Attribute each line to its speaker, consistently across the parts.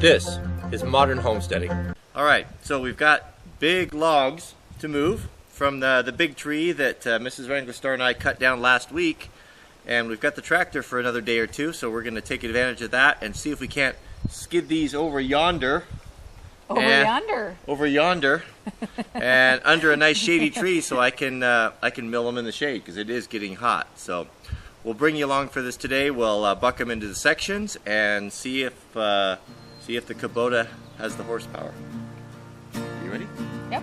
Speaker 1: This is modern homesteading. Alright, so we've got big logs to move from the big tree that Mrs. Wranglerstar and I cut down last week, and we've got the tractor for another day or two, so we're going to take advantage of that and see if we can't skid these over yonder. Over yonder and under a nice shady tree, so I can mill them in the shade because it is getting hot. So we'll bring you along for this today. We'll buck them into the sections and see if the Kubota has the horsepower. You ready?
Speaker 2: Yep.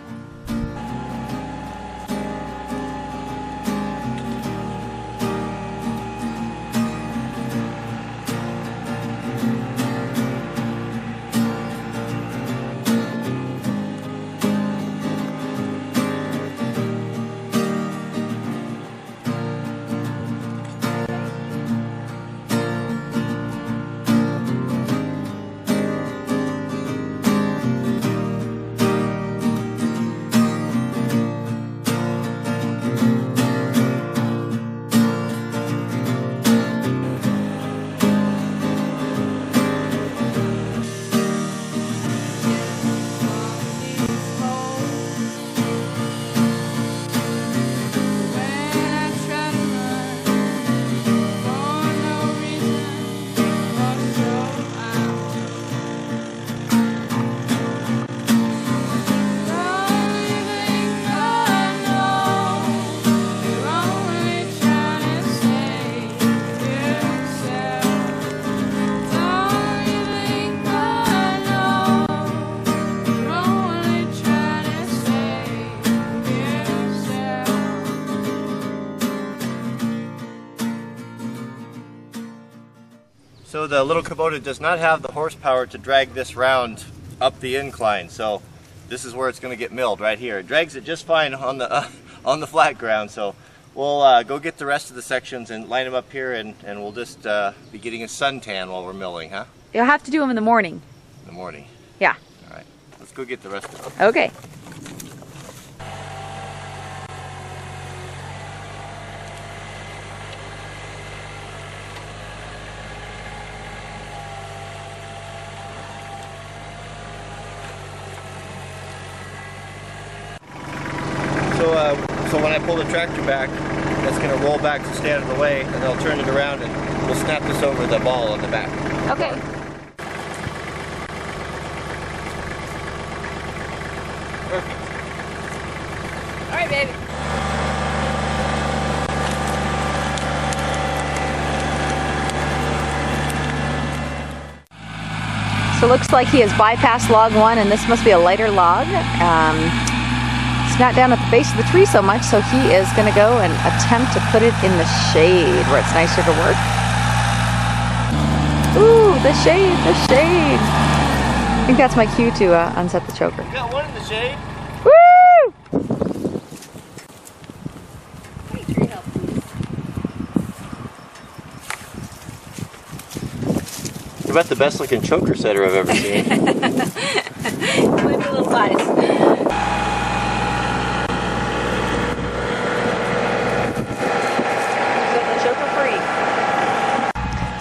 Speaker 1: So the little Kubota does not have the horsepower to drag this round up the incline, so this is where it's going to get milled, right here. It drags it just fine on the flat ground, so we'll go get the rest of the sections and line them up here, and we'll just be getting a suntan while we're milling, huh?
Speaker 2: You'll have to do them in the morning.
Speaker 1: In the morning?
Speaker 2: Yeah.
Speaker 1: All right, let's go get the rest of them.
Speaker 2: Okay.
Speaker 1: So when I pull the tractor back, that's going to roll back to stay out of the way, and I'll turn it around and we'll snap this over the ball on the back.
Speaker 2: Okay.
Speaker 1: Perfect.
Speaker 2: All right, baby. So it looks like he has bypassed log one, and this must be a lighter log. It's not down at the base of the tree so much, so he is going to go and attempt to put it in the shade where it's nicer to work. Ooh, the shade, the shade. I think that's my cue to unset the choker.
Speaker 1: You got one in the shade?
Speaker 2: Woo! Tree help, please.
Speaker 1: You're about the best looking choker setter I've ever seen.
Speaker 2: Maybe a little size.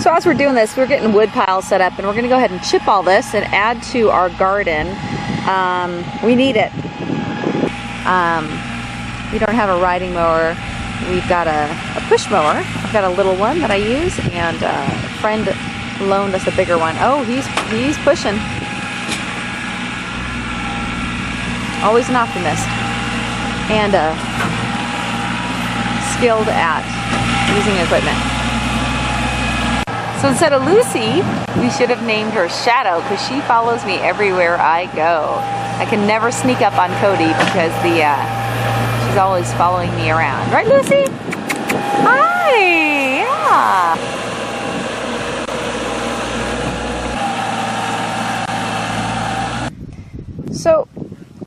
Speaker 2: So as we're doing this, we're getting wood piles set up, and we're going to go ahead and chip all this and add to our garden. We need it. We don't have a riding mower. We've got a push mower. I've got a little one that I use, and a friend loaned us a bigger one. Oh, he's pushing. Always an optimist. And skilled at using equipment. So instead of Lucy, we should have named her Shadow, because she follows me everywhere I go. I can never sneak up on Cody because she's always following me around. Right, Lucy? Hi! Yeah! So,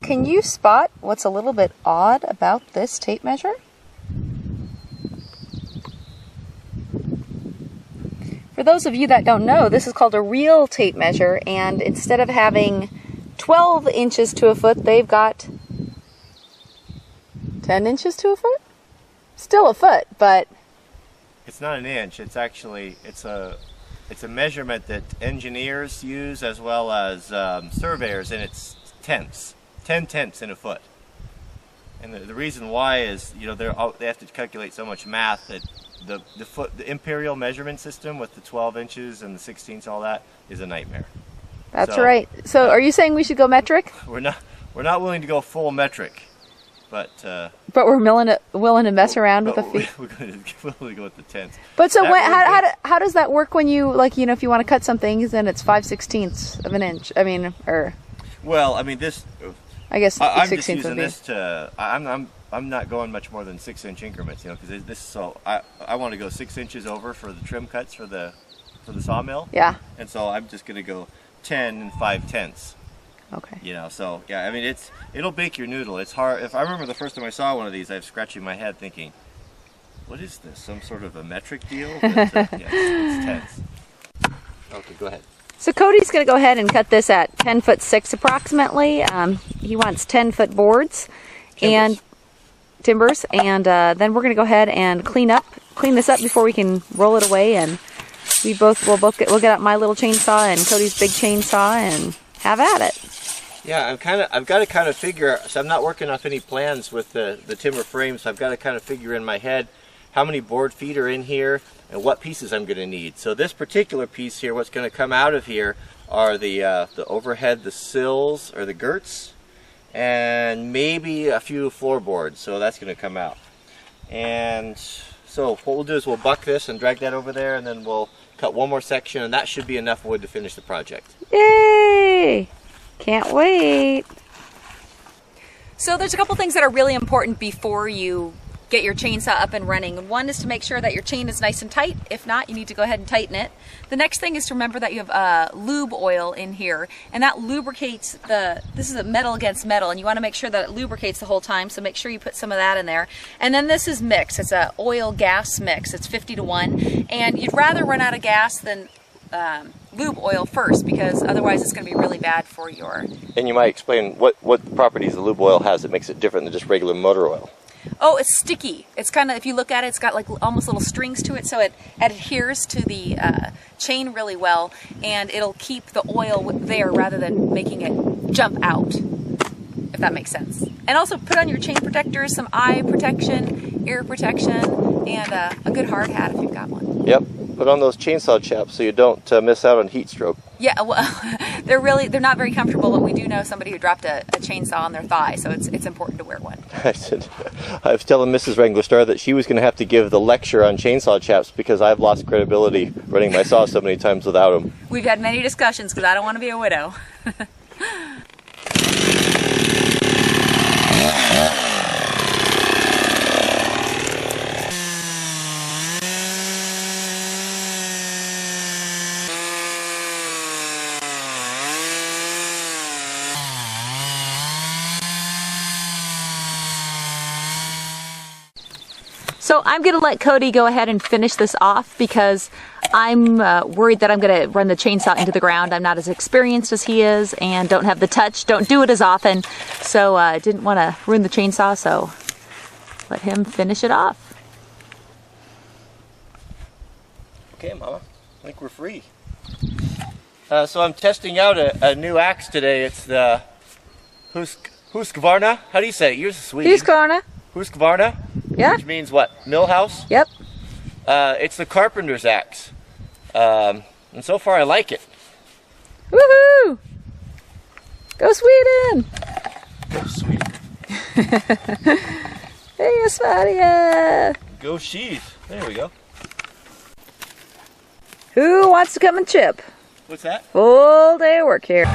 Speaker 2: can you spot what's a little bit odd about this tape measure? For those of you that don't know, this is called a real tape measure, and instead of having 12 inches to a foot, they've got 10 inches to a foot? Still a foot, but...
Speaker 1: It's not an inch, it's actually, it's a it's a measurement that engineers use as well as surveyors, and it's tenths, 10 tenths in a foot. And the reason why is, you know, they have to calculate so much math that the imperial measurement system with the 12 inches and the 16ths, all that is a nightmare.
Speaker 2: That's right. So are you saying we should go metric?
Speaker 1: We're not willing to go full metric, but
Speaker 2: we're willing to mess around with the feet.
Speaker 1: We're going to go with the tenths.
Speaker 2: But so how does that work when you, like, you know, if you want to cut something, then it's 5/16 of an inch? I mean, or
Speaker 1: well, I mean this.
Speaker 2: I guess
Speaker 1: I'm just using this to. I'm not going much more than 6-inch increments, you know, because this. So I want to go 6 inches over for the trim cuts for the sawmill.
Speaker 2: Yeah.
Speaker 1: And so I'm just going to go 10 and 5/10.
Speaker 2: Okay.
Speaker 1: You know, so yeah, I mean it'll bake your noodle. It's hard. If I remember the first time I saw one of these, I was scratching my head thinking, what is this? Some sort of a metric deal? But, yeah, it's tenths. Okay, go ahead.
Speaker 2: So Cody's going to go ahead and cut this at 10'6" approximately. He wants 10-foot boards and timbers, and then we're going to go ahead and clean this up before we can roll it away. And we'll get out my little chainsaw and Cody's big chainsaw and have at it.
Speaker 1: Yeah, I've got to kind of figure. So I'm not working off any plans with the timber frame, so I've got to kind of figure in my head how many board feet are in here and what pieces I'm going to need. So this particular piece here, what's going to come out of here are the overhead, the sills or the girts, and maybe a few floorboards. So that's going to come out. And so what we'll do is we'll buck this and drag that over there, and then we'll cut one more section, and that should be enough wood to finish the project.
Speaker 2: Yay! Can't wait. So there's a couple things that are really important before you get your chainsaw up and running. One is to make sure that your chain is nice and tight. If not, you need to go ahead and tighten it. The next thing is to remember that you have lube oil in here, and that lubricates this is a metal against metal, and you want to make sure that it lubricates the whole time, so make sure you put some of that in there. And then this is mix. It's a oil-gas mix. It's 50-to-1, and you'd rather run out of gas than lube oil first, because otherwise it's going to be really bad for your...
Speaker 1: And you might explain what properties the lube oil has that makes it different than just regular motor oil.
Speaker 2: Oh, it's sticky. It's kind of, if you look at it, it's got like almost little strings to it, so it adheres to the chain really well, and it'll keep the oil there rather than making it jump out, if that makes sense. And also put on your chain protectors, some eye protection, ear protection, and a good hard hat if you've got one.
Speaker 1: Yep. Put on those chainsaw chaps so you don't miss out on heat stroke.
Speaker 2: Yeah, well, they're not very comfortable, but we do know somebody who dropped a chainsaw on their thigh, so it's important to wear one.
Speaker 1: I was telling Mrs. Wranglerstar that she was going to have to give the lecture on chainsaw chaps because I've lost credibility running my saw so many times without them.
Speaker 2: We've had many discussions because I don't want to be a widow. So I'm going to let Cody go ahead and finish this off because I'm worried that I'm going to run the chainsaw into the ground. I'm not as experienced as he is and don't have the touch, don't do it as often. So I didn't want to ruin the chainsaw, so let him finish it off.
Speaker 1: Okay, Mama, I think we're free. So I'm testing out a new axe today. It's the Husqvarna. How do you say it? You're Swede.
Speaker 2: Husqvarna.
Speaker 1: Husqvarna?
Speaker 2: Yeah.
Speaker 1: Which means what? Millhouse?
Speaker 2: Yep.
Speaker 1: It's the carpenter's axe. And so far I like it.
Speaker 2: Woohoo! Go Sweden!
Speaker 1: Go Sweden.
Speaker 2: Hey, Sverige!
Speaker 1: Go sheath. There we go.
Speaker 2: Who wants to come and chip?
Speaker 1: What's that?
Speaker 2: Full day of work here.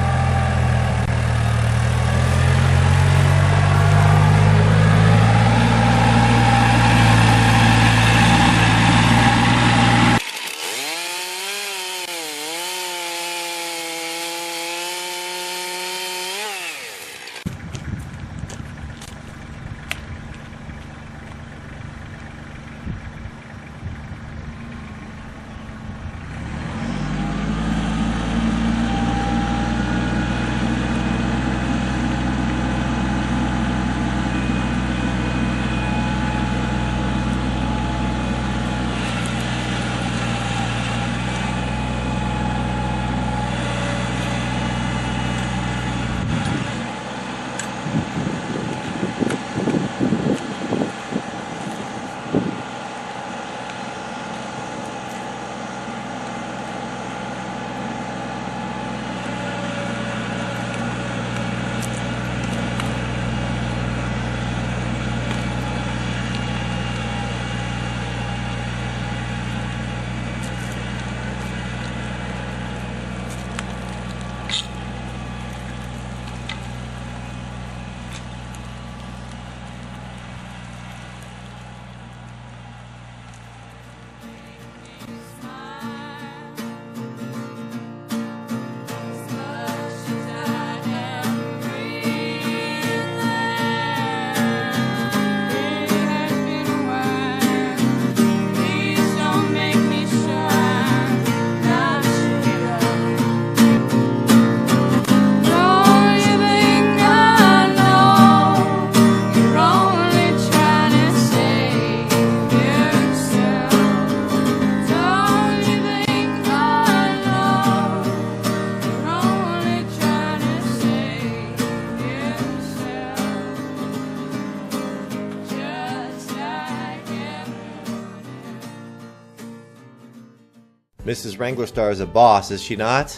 Speaker 1: Mrs. Wranglerstar is a boss, is she not?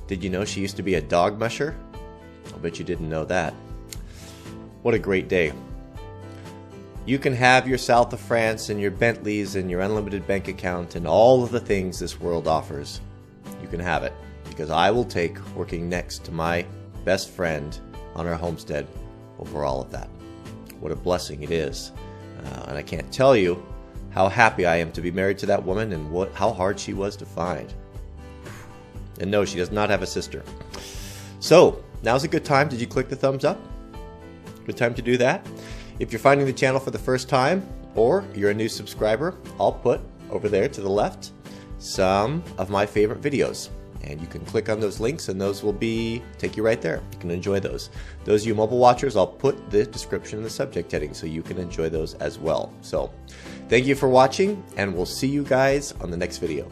Speaker 1: Did you know she used to be a dog musher? I'll bet you didn't know that. What a great day. You can have your South of France and your Bentleys and your unlimited bank account and all of the things this world offers. You can have it, because I will take working next to my best friend on our homestead over all of that. What a blessing it is. And I can't tell you how happy I am to be married to that woman and how hard she was to find. And no, she does not have a sister. So, now's a good time. Did you click the thumbs up? Good time to do that. If you're finding the channel for the first time, or you're a new subscriber, I'll put over there to the left some of my favorite videos. And you can click on those links and those will take you right there. You can enjoy those. Those of you mobile watchers, I'll put the description in the subject heading so you can enjoy those as well. So, thank you for watching, and we'll see you guys on the next video.